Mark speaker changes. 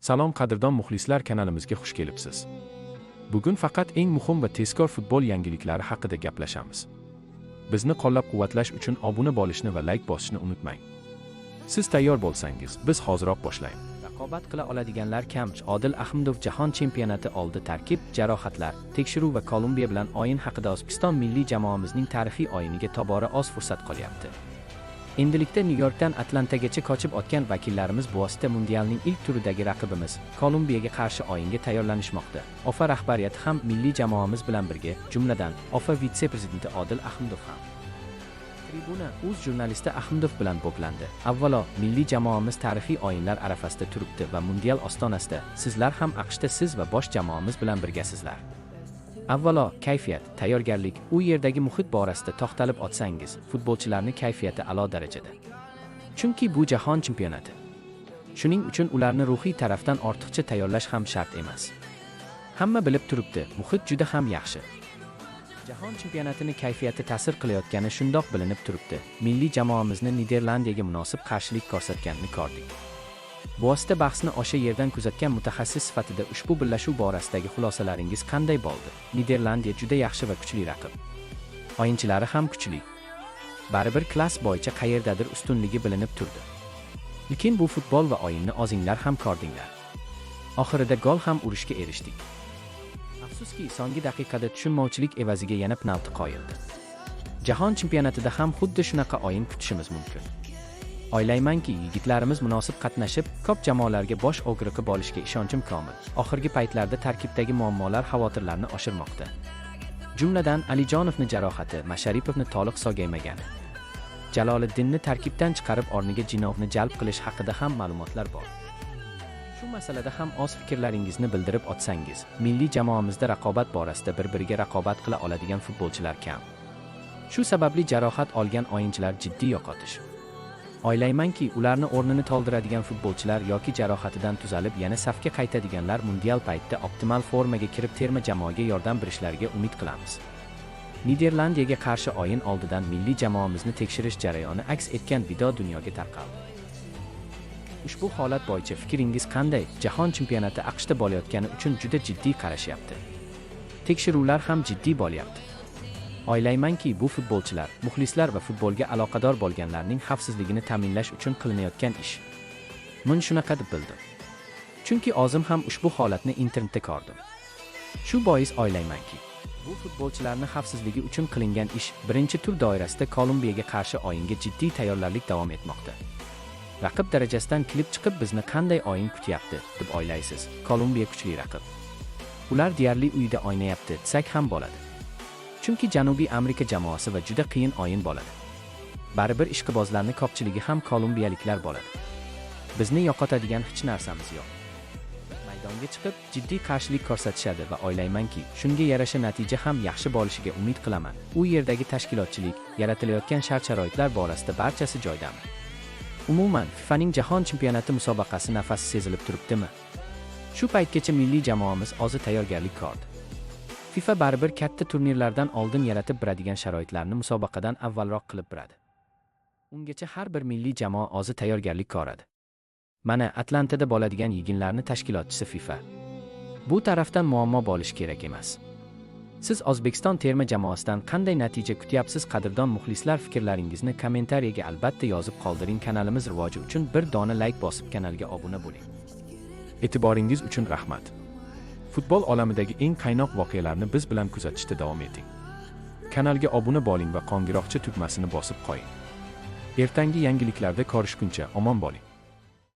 Speaker 1: Salom qadrdon muxlislar, kanalimizga xush kelibsiz. Bugun faqat eng muhim va tezkor futbol yangiliklari haqida gaplashamiz. Bizni qo'llab-quvvatlash uchun obuna bo'lishni va like bosishni unutmang. Siz tayyor bo'lsangiz, biz hoziroq boshlaymiz.
Speaker 2: Raqobat qila oladiganlar kam. Odil Ahmedov jahon chempionati oldi. Tarkib, jarohatlar, tekshiruv va Kolumbiya bilan o'yin haqida. O'zbekiston milliy jamoamizning tarixiy o'yiniga tobora oz fursat qolyapti. Endilikda Nyu-Yorkdan Atlantagacha qochib o'tgan vakillarimiz bevosita mundialning ilk turidagi raqibimiz Kolumbiyaga qarshi o'yinga tayyorlanishmoqda. OFA rahbariyati ham milliy jamoamiz bilan birga, jumladan OFA vitse-prezidenti Odil Ahmedov ham. Tribuna uz jurnalisti Ahmedov bilan bo'plandi. Avvalo, milliy jamoamiz tarixiy o'yinlar arafasida turibdi va mundial ostonasida. Sizlar ham AQShda siz va bosh jamoamiz bilan birgasizlar. Avvalo, kayfiyat, tayyorgarlik, u yerdagi muhit borasida to'xtalib o'tsangiz, futbolchilarning kayfiyati a'lo darajada. Chunki bu jahon chempionati. Shuning uchun ularni ruhiy tarafdan ortiqcha tayyorlash ham shart emas. Hamma bilib turibdi, muhit juda ham yaxshi. Jahon chempionatini kayfiyati ta'sir qilayotgani shundoq bilinib turibdi. Milliy jamoamizni Niderlandiyaga munosib qarshilik ko'rsatganini ko'rdik. Bevosita bahsni o'sha yerdan kuzatgan mutaxassis sifatida ushbu bellashuv borasidagi xulosalaringiz qanday bo'ldi? Niderlandiya juda yaxshi va kuchli raqib. O'yinchilari ham kuchli. Baribir klass bo'yicha qayerdadir ustunligi bilinib turdi. Lekin bu futbol va o'yinni o'zinglar ham ko'rdinglar. Oxirida gol ham urishga erishdik. Afsuski, so'nggi daqiqada tushunmovchilik evaziga yana penalti qo'yildi. Jahon chempionatida ham xuddi shunaqa o'yin kutishimiz mumkin. O'ylaymanki, yigitlarimiz munosib qatnashib, ko'p jamoalarga bosh o'g'riqi bo'lishiga ishonchim komil. Oxirgi paytlarda tarkibdagi muammolar xavotirlarni oshirmoqda. Jumladan, Alijonovning jarohati, Masharipovni to'liq sog'aymagani. Jaloliddinni tarkibdan chiqarib o'rniga Jinovni jalb qilish haqida ham ma'lumotlar bor. Shu masalada ham o'z fikrlaringizni bildirib o'tsangiz, milliy jamoamizda raqobat borasida bir-biriga raqobat qila oladigan futbolchilar kam. Shu sababli jarohat olgan o'yinchilar jiddiy yo'qotish. O'ylaymanki, ularni o'rnini to'ldiradigan futbolchilar yoki jarohatidan tuzalib yana safga qaytadiganlar mundial paytida optimal formaga kirib terma jamoaga yordam berishlariga umid qilamiz. Niderlandiyaga qarshi o'yin oldidan milliy jamoamizni tekshirish jarayoni aks etgan video dunyoga tarqaldi. Ushbu holat bo'yicha fikringiz qanday? Jahon chempionati AQShda bo'layotgani uchun juda jiddiy qarashyapti. Tekshiruvlar ham jiddiy bo'lyapti. O'ylaymanki, bu futbolchilar, muxlislar va futbolga aloqador bo'lganlarning xavfsizligini ta'minlash uchun qilinayotgan ish. Men shunaqa deb bildim. Chunki o'zim ham ushbu holatni internetda ko'rdim. Shu bois o'ylaymanki, bu futbolchilarning xavfsizligi uchun qilingan ish. Birinchi tur doirasida Kolumbiyaga qarshi o'yinga jiddiy tayyorgarlik davom etmoqda. Raqib darajasidan kelib chiqib bizni qanday o'yin kutyapti deb o'ylaysiz? Kolumbiya kuchli raqib. Ular deyarli uyda o'ynayapti, desak ham bo'ladi. Chunki Janubiy Amerika jamoasi va juda qiyin o'yin bo'ladi. Baribir ishqibozlarning ko'pchiligi ham kolumbiyaliklar bo'ladi. Bizni yo'qotadigan hech narsamiz yo'q. Maydonga chiqib, jiddiy qarshilik ko'rsatishadi va o'ylaymanki, shunga yarasha natija ham yaxshi bo'lishiga umid qilaman. U yerdagi tashkilotchilik, yaratilayotgan shart-sharoitlar borasida barchasi joydami? Umuman, FIFAning jahon chempionati musobaqasi nafasi sezilib turibdimi? Shu paytgacha milliy jamoamiz o'zi tayyorgarlik ko'rdi. FIFA baribir katta turnirlardan oldin yaratib beradigan sharoitlarni musobaqadan avvalroq qilib beradi. Ungacha har bir milliy jamoa o'zi tayyorgarlik ko'radi. Mana Atlantada bo'ladigan yig'inlarni tashkilotchisi FIFA. Bu tarafdan muammo bo'lish kerak emas. Siz O'zbekiston terma jamoasidan qanday natija kutyapsiz? Qadrdon muxlislar, fikrlaringizni kommentariyaga albatta yozib qoldiring. Kanalimiz rivoji uchun bir dona like bosib kanalga obuna bo'ling.
Speaker 1: E'tiboringiz uchun rahmat. Futbol olamidagi eng qaynoq voqealarni biz bilan kuzatishda davom eting. Kanalga obuna bo'ling va qo'ng'iroqcha tugmasini bosib qo'ying. Ertangi yangiliklarda ko'rishguncha omon bo'ling.